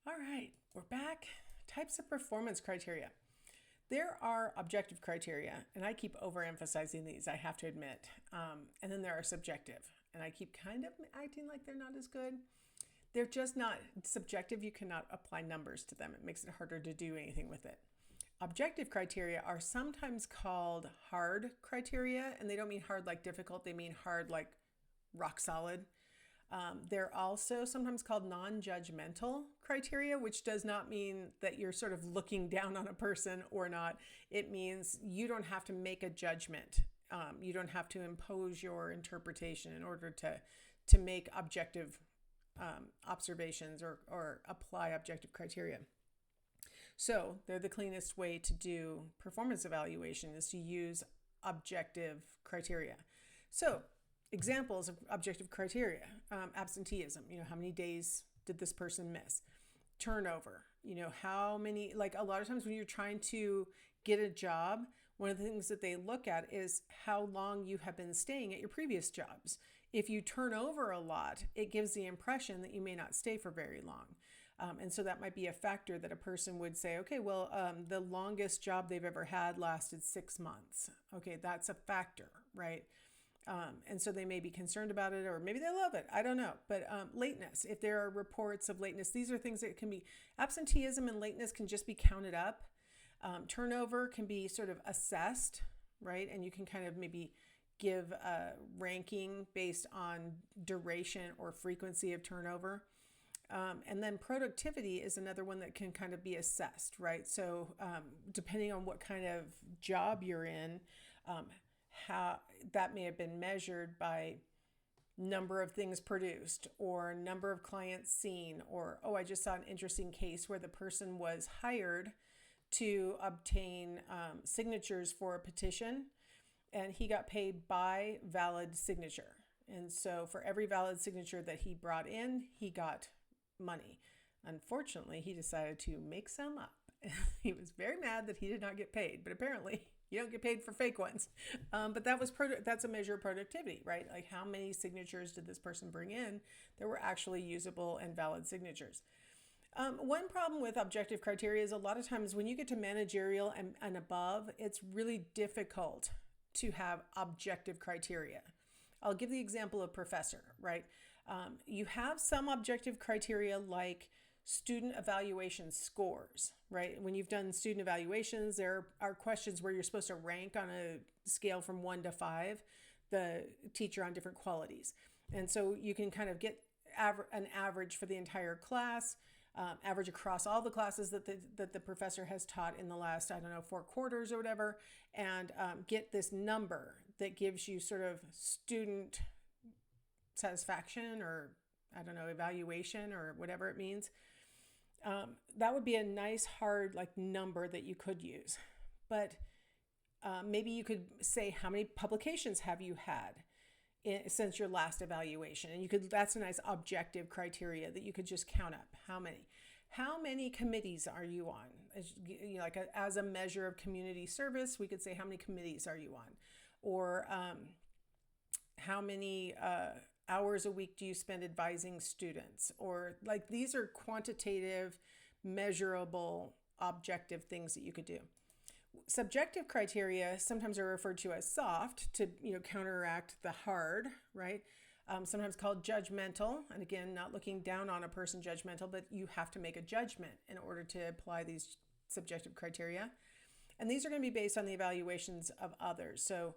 All right, we're back. Types of performance criteria. There are objective criteria, and I keep overemphasizing these, I have to admit. And then there are subjective, and I keep kind of acting like they're not as good. They're just not subjective. You cannot apply numbers to them, it makes it harder to do anything with it. Objective criteria are sometimes called hard criteria, and they don't mean hard like difficult, they mean hard like rock solid. They're also sometimes called non-judgmental criteria, which does not mean that you're sort of looking down on a person or not. It means you don't have to make a judgment. You don't have to impose your interpretation in order to make objective observations or apply objective criteria. So they're the cleanest way to do performance evaluation is to use objective criteria. So examples of objective criteria: absenteeism, how many days did this person miss? Turnover, how many, like a lot of times when you're trying to get a job, one of the things that they look at is how long you have been staying at your previous jobs. If you turn over a lot, it gives the impression that you may not stay for very long. And so that might be a factor that a person would say, okay, well, the longest job they've ever had lasted 6 months. Okay, that's a factor, right? And so they may be concerned about it, or maybe they love it. I don't know. But lateness, if there are reports of lateness, these are things that can be, absenteeism and lateness can just be counted up. Turnover can be sort of assessed, right? And you can kind of maybe give a ranking based on duration or frequency of turnover. And then productivity is another one that can kind of be assessed, right? So depending on what kind of job you're in, how that may have been measured by number of things produced or number of clients seen, or, oh, I just saw an interesting case where the person was hired to obtain signatures for a petition, and he got paid by valid signature. And so for every valid signature that he brought in, he got money. Unfortunately, he decided to make some up. He was very mad that he did not get paid, but apparently you don't get paid for fake ones. But that's a measure of productivity, right? Like how many signatures did this person bring in that were actually usable and valid signatures? One problem with objective criteria is a lot of times when you get to managerial and above, it's really difficult to have objective criteria. I'll give the example of professor, right? You have some objective criteria like student evaluation scores, right? When you've done student evaluations, there are questions where you're supposed to rank on a scale from 1 to 5 the teacher on different qualities. And so you can kind of get an average for the entire class, average across all the classes that the professor has taught in the last, 4 quarters or whatever, and get this number that gives you sort of student satisfaction or, evaluation or whatever it means. That would be a nice hard number that you could use. But maybe you could say, how many publications have you had since your last evaluation? And that's a nice objective criteria that you could just count up. How many committees are you on? As a measure of community service, we could say, how many committees are you on? Or how many hours a week do you spend advising students? Or these are quantitative, measurable, objective things that you could do. Subjective criteria sometimes are referred to as soft to counteract the hard, right? Sometimes called judgmental, and again, not looking down on a person judgmental, but you have to make a judgment in order to apply these subjective criteria. And these are going to be based on the evaluations of others. So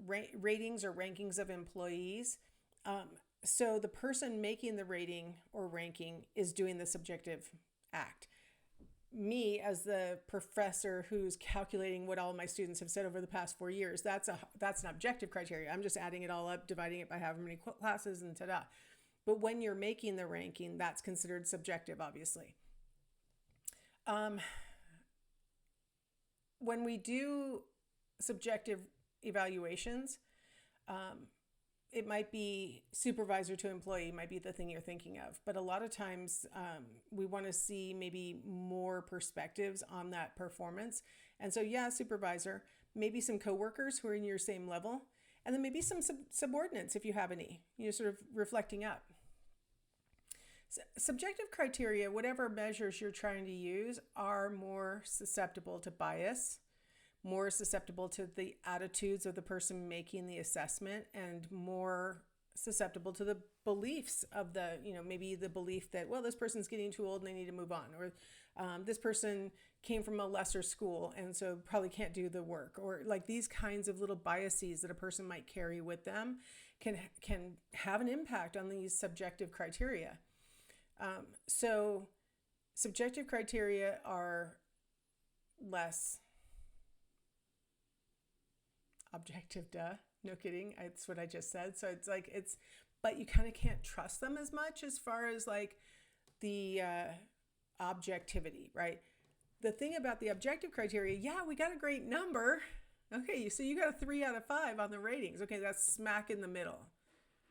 ratings or rankings of employees. So the person making the rating or ranking is doing the subjective act. Me as the professor who's calculating what all my students have said over the past 4 years, that's an objective criteria. I'm just adding it all up, dividing it by however many classes, and ta-da. But when you're making the ranking, that's considered subjective, obviously. When we do subjective evaluations, it might be supervisor to employee might be the thing you're thinking of. But a lot of times we want to see maybe more perspectives on that performance. And so, supervisor, maybe some coworkers who are in your same level, and then maybe some subordinates if you have any, sort of reflecting up. Subjective criteria, whatever measures you're trying to use, are more susceptible to bias, more susceptible to the attitudes of the person making the assessment, and more susceptible to the beliefs of the, maybe the belief that, well, this person's getting too old and they need to move on, or this person came from a lesser school and so probably can't do the work, or like these kinds of little biases that a person might carry with them can have an impact on these subjective criteria. So subjective criteria are less objective, duh. No kidding. That's what I just said. So it's like, but you kind of can't trust them as much as far as like the objectivity, right? The thing about the objective criteria, yeah, we got a great number. Okay, so you got a 3 out of 5 on the ratings. Okay, that's smack in the middle.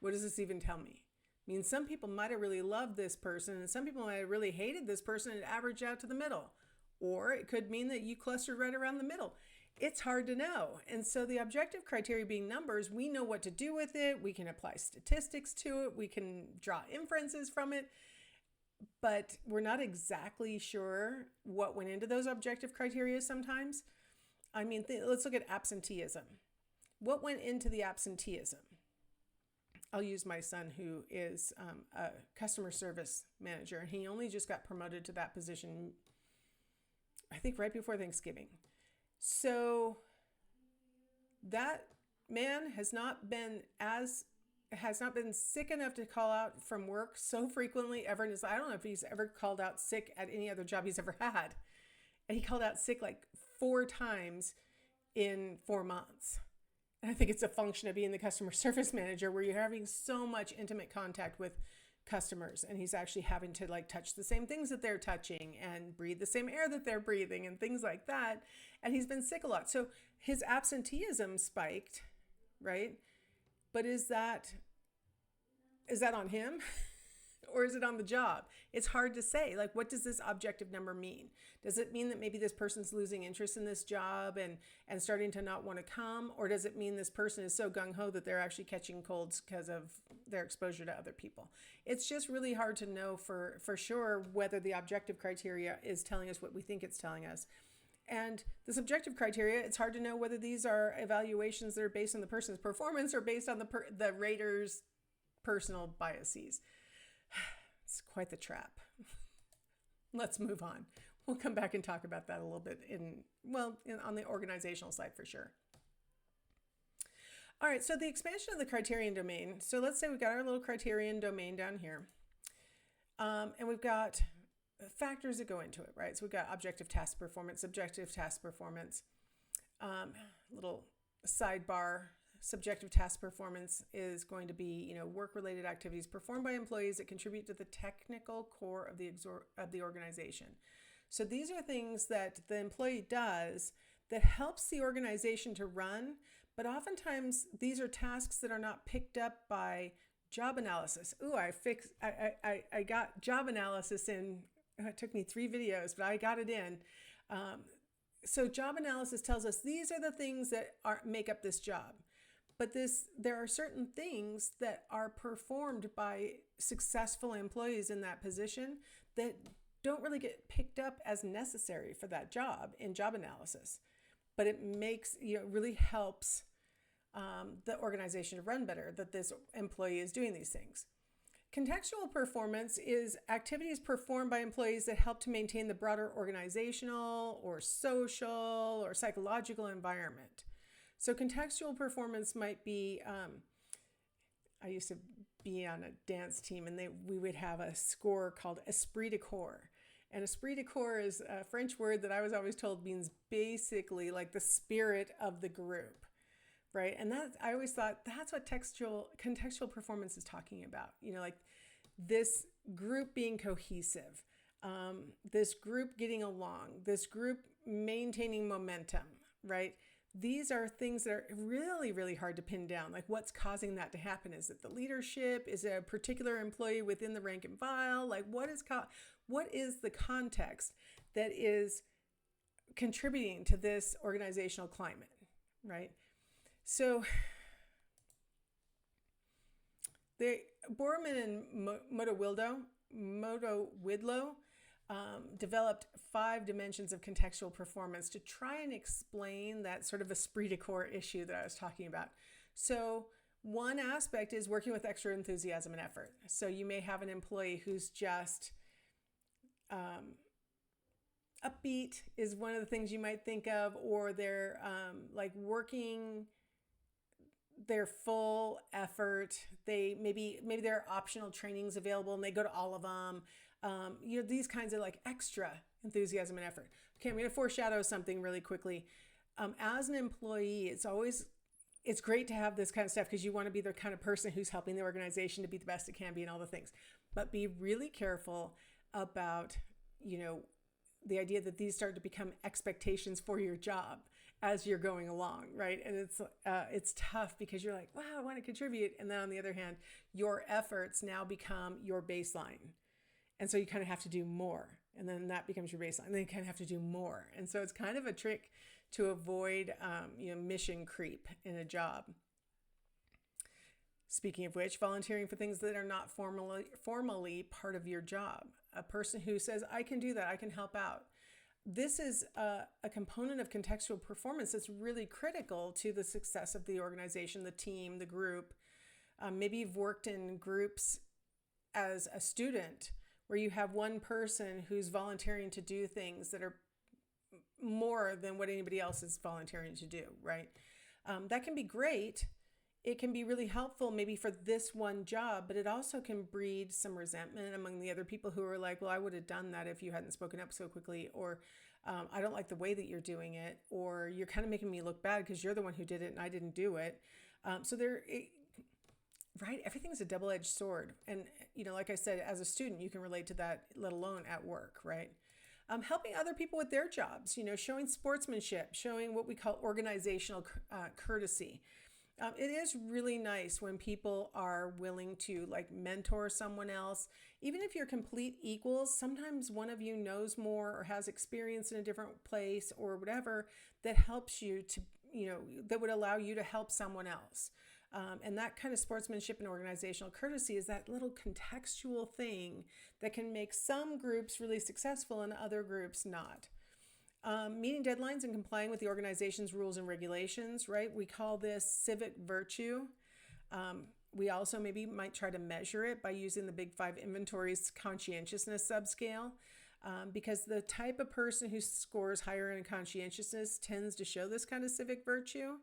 What does this even tell me? I mean, some people might have really loved this person and some people might have really hated this person and averaged out to the middle. Or it could mean that you clustered right around the middle. It's hard to know. And so the objective criteria being numbers, we know what to do with it. We can apply statistics to it. We can draw inferences from it. But we're not exactly sure what went into those objective criteria sometimes. I mean, let's look at absenteeism. What went into the absenteeism? I'll use my son, who is a customer service manager, and he only just got promoted to that position, I think right before Thanksgiving. So that man has not been sick enough to call out from work so frequently ever in his life. I don't know if he's ever called out sick at any other job he's ever had. And he called out sick like 4 times in 4 months. And I think it's a function of being the customer service manager, where you're having so much intimate contact with customers, and he's actually having to like touch the same things that they're touching and breathe the same air that they're breathing and things like that. And he's been sick a lot. So his absenteeism spiked, right? But is that on him or is it on the job? It's hard to say. Like, what does this objective number mean? Does it mean that maybe this person's losing interest in this job and starting to not want to come? Or does it mean this person is so gung-ho that they're actually catching colds because of their exposure to other people? It's just really hard to know for sure whether the objective criteria is telling us what we think it's telling us. And the subjective criteria, it's hard to know whether these are evaluations that are based on the person's performance or based on the rater's personal biases. It's quite the trap. Let's move on. We'll come back and talk about that a little bit on the organizational side for sure. All right, so the expansion of the criterion domain. So let's say we've got our little criterion domain down here. And we've got factors that go into it, right? So we've got objective task performance, subjective task performance. Little sidebar, subjective task performance is going to be, work-related activities performed by employees that contribute to the technical core of the organization. So these are things that the employee does that helps the organization to run, but oftentimes these are tasks that are not picked up by job analysis. Ooh, I got job analysis in. It took me 3 videos, but I got it in. So job analysis tells us these are the things that make up this job. But there are certain things that are performed by successful employees in that position that don't really get picked up as necessary for that job in job analysis. But it really helps the organization to run better that this employee is doing these things. Contextual performance is activities performed by employees that help to maintain the broader organizational or social or psychological environment. So contextual performance might be, I used to be on a dance team, and we would have a score called esprit de corps. And esprit de corps is a French word that I was always told means basically like the spirit of the group, right? And I always thought that's what contextual performance is talking about. Like this group being cohesive, this group getting along, this group maintaining momentum, right? These are things that are really, really hard to pin down. Like, what's causing that to happen? Is it the leadership? Is it a particular employee within the rank and file? Like, what is the context that is contributing to this organizational climate, right? So Borman and Motowildo Widlow developed 5 dimensions of contextual performance to try and explain that sort of esprit de corps issue that I was talking about. So one aspect is working with extra enthusiasm and effort. So you may have an employee who's just upbeat is one of the things you might think of, or they're like working their full effort. They maybe there are optional trainings available and they go to all of them. These kinds of like extra enthusiasm and effort. Okay, I'm going to foreshadow something really quickly. As an employee, it's great to have this kind of stuff because you want to be the kind of person who's helping the organization to be the best it can be and all the things. But be really careful about, the idea that these start to become expectations for your job as you're going along, right? And it's tough because you're like, wow, I want to contribute. And then on the other hand, your efforts now become your baseline. And so you kind of have to do more. And then that becomes your baseline. And then you kind of have to do more. And so it's kind of a trick to avoid, mission creep in a job. Speaking of which, volunteering for things that are not formally part of your job. A person who says, I can do that, I can help out. This is a component of contextual performance that's really critical to the success of the organization, the team, the group. Maybe you've worked in groups as a student where you have one person who's volunteering to do things that are more than what anybody else is volunteering to do, right? That can be great. It can be really helpful maybe for this one job, but it also can breed some resentment among the other people who are like, well, I would have done that if you hadn't spoken up so quickly, or I don't like the way that you're doing it, or you're kind of making me look bad because you're the one who did it and I didn't do it. Right? Everything's a double-edged sword. And, like I said, as a student, you can relate to that, let alone at work, right? Helping other people with their jobs, showing sportsmanship, showing what we call organizational courtesy. It is really nice when people are willing to like mentor someone else. Even if you're complete equals, sometimes one of you knows more or has experience in a different place or whatever that helps you to, that would allow you to help someone else. And that kind of sportsmanship and organizational courtesy is that little contextual thing that can make some groups really successful and other groups not. Meeting deadlines and complying with the organization's rules and regulations, right? We call this civic virtue. We also maybe might try to measure it by using the Big Five Inventory's conscientiousness subscale, because the type of person who scores higher in conscientiousness tends to show this kind of civic virtue.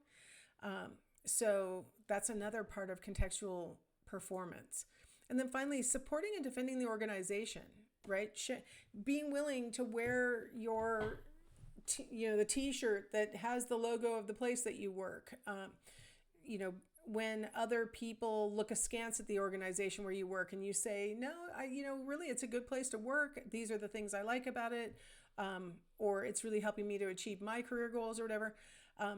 So that's another part of contextual performance. And then finally, supporting and defending the organization, right? Being willing to wear your the t-shirt that has the logo of the place that you work. When other people look askance at the organization where you work and you say, no, really, it's a good place to work. These are the things I like about it. Or it's really helping me to achieve my career goals or whatever.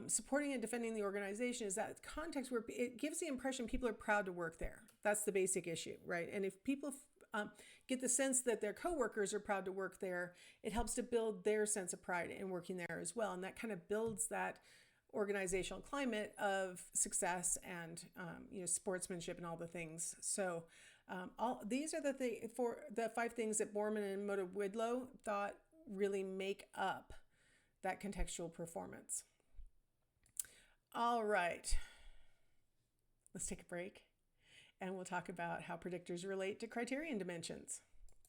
Supporting and defending the organization is that context where it gives the impression people are proud to work there. That's the basic issue, right? And if people get the sense that their coworkers are proud to work there, it helps to build their sense of pride in working there as well. And that kind of builds that organizational climate of success and sportsmanship and all the things. So these are the 5 things that Boorman and Moda-Widlow thought really make up that contextual performance. All right, let's take a break and we'll talk about how predictors relate to criterion dimensions.